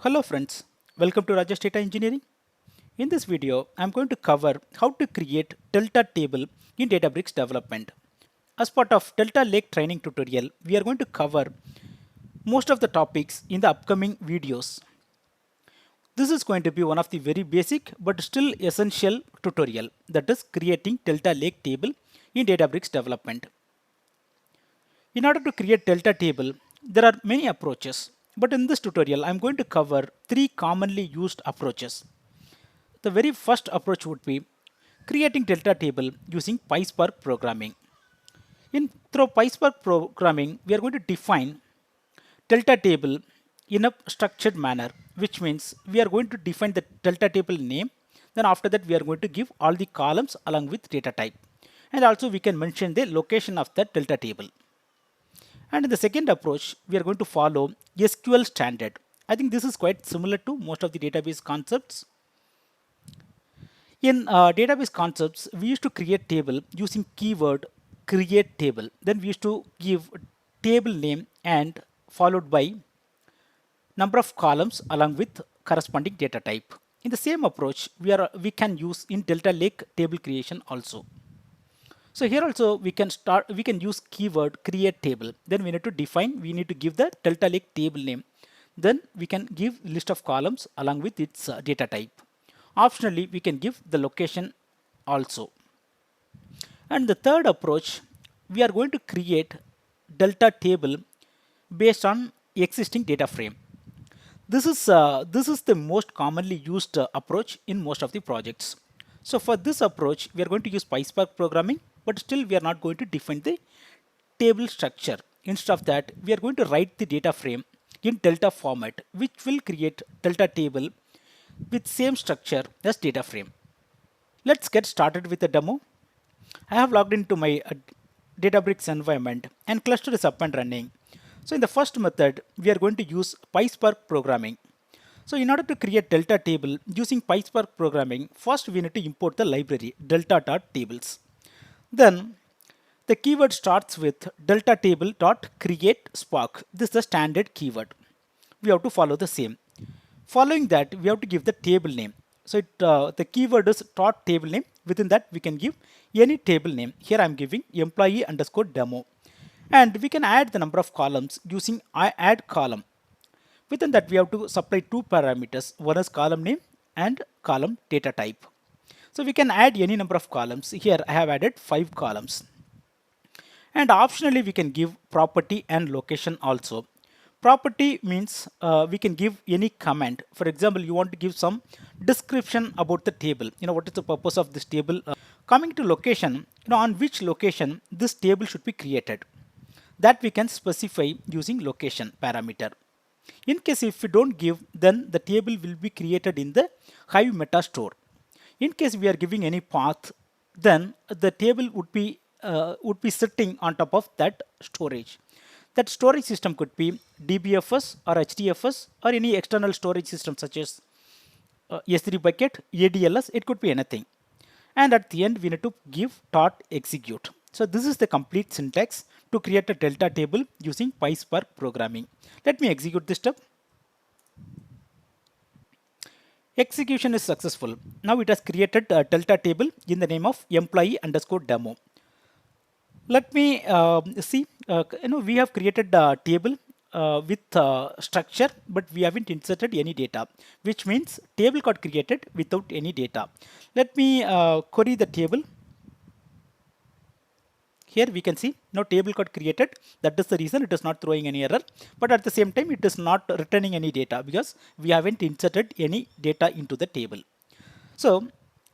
Hello friends, welcome to Rajesh Data Engineering. In this video, I am going to cover how to create Delta table in Databricks development. As part of Delta Lake training tutorial, we are going to cover most of the topics in the upcoming videos. This is going to be one of the very basic but still essential tutorial, that is creating Delta Lake table in Databricks development. In order to create Delta table, there are many approaches, but in this tutorial, I am going to cover three commonly used approaches. The very first approach would be creating Delta table using Pyspark programming. Through Pyspark programming, we are going to define Delta table in a structured manner, which means we are going to define the Delta table name. Then after that, we are going to give all the columns along with data type. And also we can mention the location of that Delta table. And in the second approach, we are going to follow SQL standard. I think this is quite similar to most of the database concepts. In database concepts, we used to create table using keyword create table. Then we used to give table name and followed by number of columns along with corresponding data type. In the same approach, we can use in Delta Lake table creation also. So here also we can use keyword create table. Then we need to give the Delta Lake table name. Then we can give list of columns along with its data type. Optionally, we can give the location also. And the third approach, we are going to create Delta table based on existing data frame. This is the most commonly used approach in most of the projects. So for this approach, we are going to use Pyspark programming, but still we are not going to define the table structure. Instead of that, we are going to write the data frame in Delta format, which will create Delta table with same structure as data frame. Let's get started with the demo. I have logged into my Databricks environment and cluster is up and running. So in the first method, we are going to use Pyspark programming. So in order to create Delta table using Pyspark programming, first we need to import the library delta.tables. Then the keyword starts with delta table.create Spark. This is the standard keyword. We have to follow the same. Following that, we have to give the table name. So the keyword is .table name. Within that, we can give any table name. Here I am giving employee underscore demo. And we can add the number of columns using add column. Within that, we have to supply two parameters. One is column name and column data type. So we can add any number of columns. Here I have added 5 columns. And optionally, we can give property and location also. Property means we can give any comment. For example, you want to give some description about the table. What is the purpose of this table? Coming to location, on which location this table should be created. That we can specify using location parameter. In case if we don't give, then the table will be created in the Hive meta store. In case we are giving any path, then the table would be sitting on top of that storage. That storage system could be DBFS or HDFS or any external storage system such as S3 bucket, ADLS, it could be anything. And at the end, we need to give .execute. So this is the complete syntax to create a Delta table using Pyspark programming. Let me execute this step. Execution is successful. Now it has created a Delta table in the name of employee underscore demo. Let me see. We have created a table with structure, but we haven't inserted any data, which means table got created without any data. Let me query the table. Here we can see no table got created. That is the reason it is not throwing any error. But at the same time, it is not returning any data because we haven't inserted any data into the table. So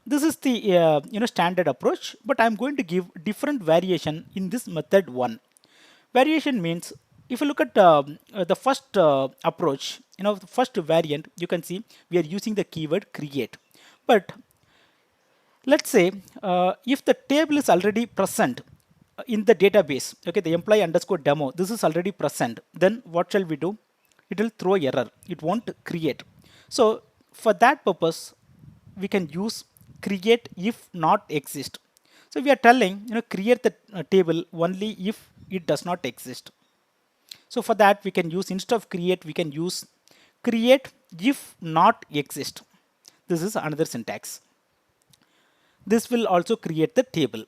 this is the standard approach. But I am going to give different variation in this method 1. Variation means if you look at the first approach, the first variant, you can see we are using the keyword create. But let's say if the table is already present in the database, okay, the employee underscore demo, this is already present, then what shall we do? It will throw error. It won't create. So for that purpose, we can use create if not exist. So we are telling, create the table only if it does not exist. So for that, we can use, instead of create, we can use create if not exist. This is another syntax. This will also create the table.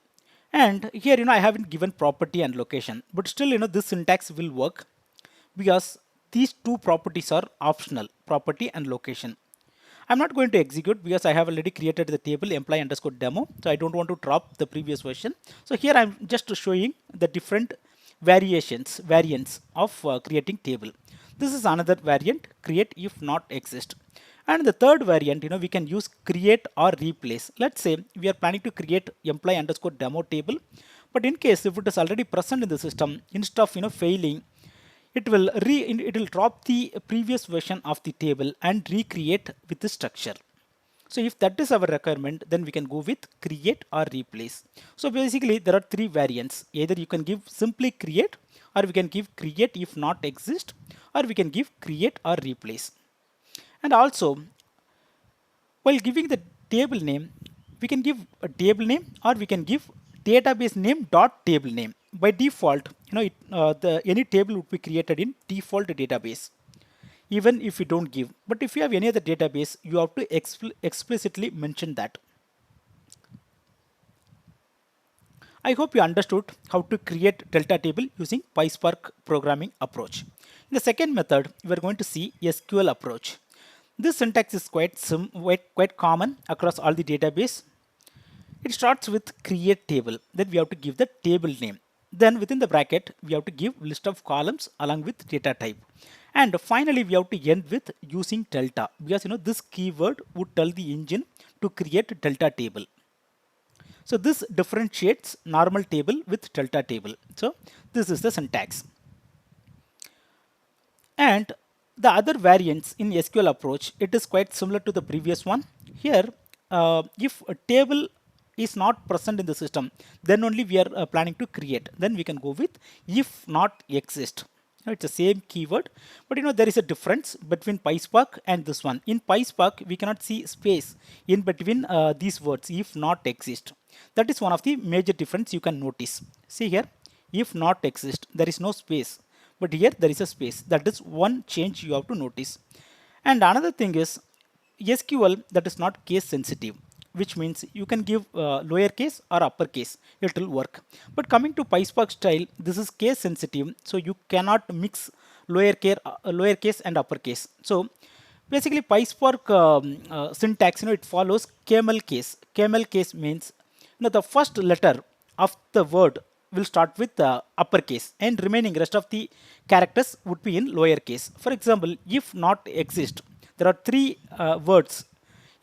And here, I haven't given property and location, but still, this syntax will work because these two properties are optional, property and location. I'm not going to execute because I have already created the table employee underscore demo. So I don't want to drop the previous version. So here I'm just showing the different variants of creating table. This is another variant, create if not exist. And the third variant, we can use create or replace. Let's say we are planning to create employee underscore demo table, but in case if it is already present in the system, instead of failing, it will drop the previous version of the table and recreate with the structure. So if that is our requirement, then we can go with create or replace. So basically there are three variants. Either you can give simply create, or we can give create if not exist, or we can give create or replace. And also, while giving the table name, we can give a table name or we can give database name dot table name. By default, any table would be created in default database, even if you don't give. But if you have any other database, you have to explicitly mention that. I hope you understood how to create delta table using Pyspark programming approach. In the second method, we are going to see SQL approach. This syntax is quite common across all the database. It starts with create table. Then we have to give the table name. Then within the bracket, we have to give list of columns along with data type. And finally, we have to end with using delta, because this keyword would tell the engine to create delta table. So this differentiates normal table with delta table. So this is the syntax. And the other variants in SQL approach, it is quite similar to the previous one. Here, if a table is not present in the system, then only we are planning to create. Then we can go with if not exist. It's the same keyword, but there is a difference between Pyspark and this one. In Pyspark, we cannot see space in between these words, if not exist. That is one of the major difference you can notice. See here, if not exist, there is no space. But here there is a space. That is one change you have to notice. And another thing is SQL that is not case sensitive, which means you can give lowercase or uppercase, it will work. But coming to Pyspark style, this is case sensitive, so you cannot mix lowercase and uppercase. So basically Pyspark syntax, it follows camel case. Camel case means the first letter of the word will start with uppercase and remaining rest of the characters would be in lowercase. For example, if not exist, there are three words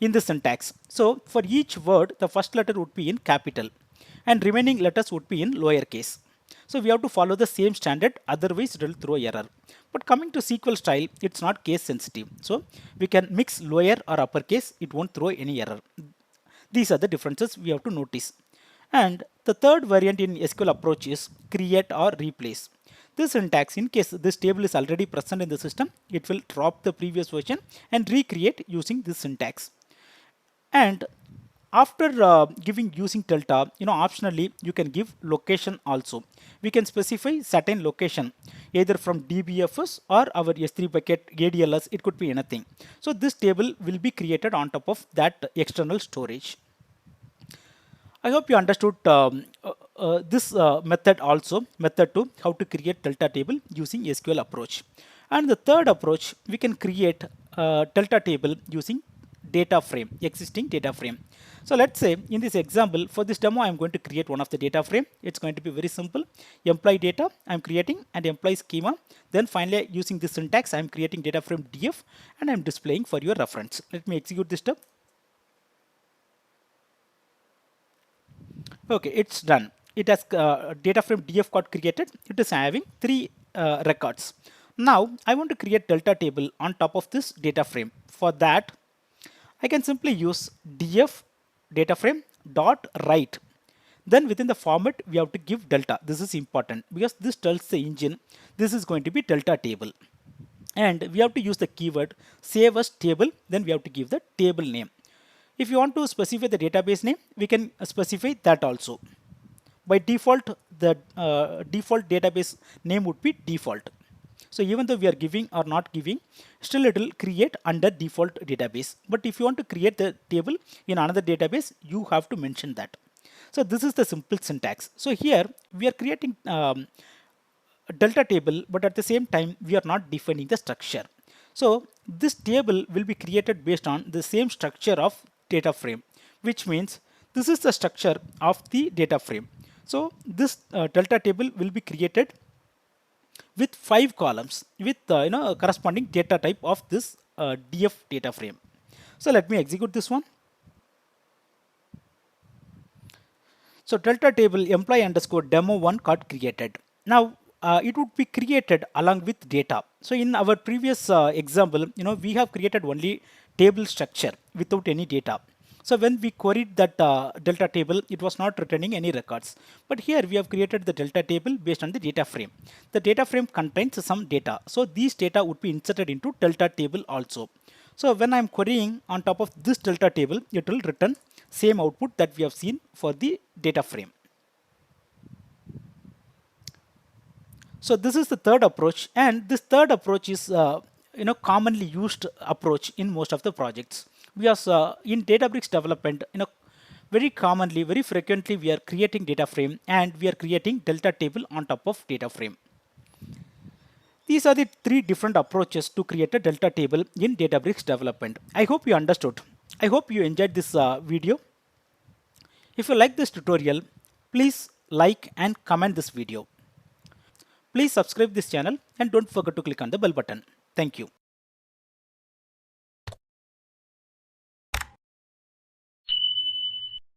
in the syntax. So for each word, the first letter would be in capital and remaining letters would be in lowercase. So we have to follow the same standard, otherwise it will throw error. But coming to SQL style, it's not case sensitive. So we can mix lower or uppercase, it won't throw any error. These are the differences we have to notice. And the third variant in SQL approach is create or replace. This syntax, in case this table is already present in the system, it will drop the previous version and recreate using this syntax. And after giving using delta, optionally you can give location also. We can specify certain location either from DBFS or our S3 bucket ADLS, it could be anything. So this table will be created on top of that external storage. I hope you understood this method also, method 2, how to create delta table using SQL approach. And the third approach, we can create delta table using data frame, existing data frame. So let's say in this example, for this demo, I'm going to create one of the data frame. It's going to be very simple. Employee data, I'm creating and employee schema. Then finally, using this syntax, I'm creating data frame df and I'm displaying for your reference. Let me execute this step. Okay, it's done. It has data frame df got created. It is having three records. Now I want to create delta table on top of this data frame. For that, I can simply use df data frame dot write. Then within the format, we have to give delta. This is important because this tells the engine this is going to be delta table. And we have to use the keyword save as table. Then we have to give the table name. If you want to specify the database name, we can specify that also. By default, the default database name would be default. So even though we are giving or not giving, still it will create under default database. But if you want to create the table in another database, you have to mention that. So this is the simple syntax. So here we are creating a delta table, but at the same time we are not defining the structure. So this table will be created based on the same structure of data frame, which means this is the structure of the data frame. So this delta table will be created with 5 columns with corresponding data type of this df data frame. So let me execute this one. So delta table employee underscore demo 1 got created. Now it would be created along with data. So in our previous example, we have created only table structure without any data. So when we queried that delta table, it was not returning any records. But here we have created the delta table based on the data frame. The data frame contains some data. So these data would be inserted into delta table also. So when I'm querying on top of this delta table, it will return same output that we have seen for the data frame. So this is the third approach, and this third approach is commonly used approach in most of the projects. Because in Databricks development, very commonly, very frequently, we are creating data frame and we are creating delta table on top of data frame. These are the 3 different approaches to create a delta table in Databricks development. I hope you understood. I hope you enjoyed this video. If you like this tutorial, please like and comment this video. Please subscribe this channel and don't forget to click on the bell button. Thank you.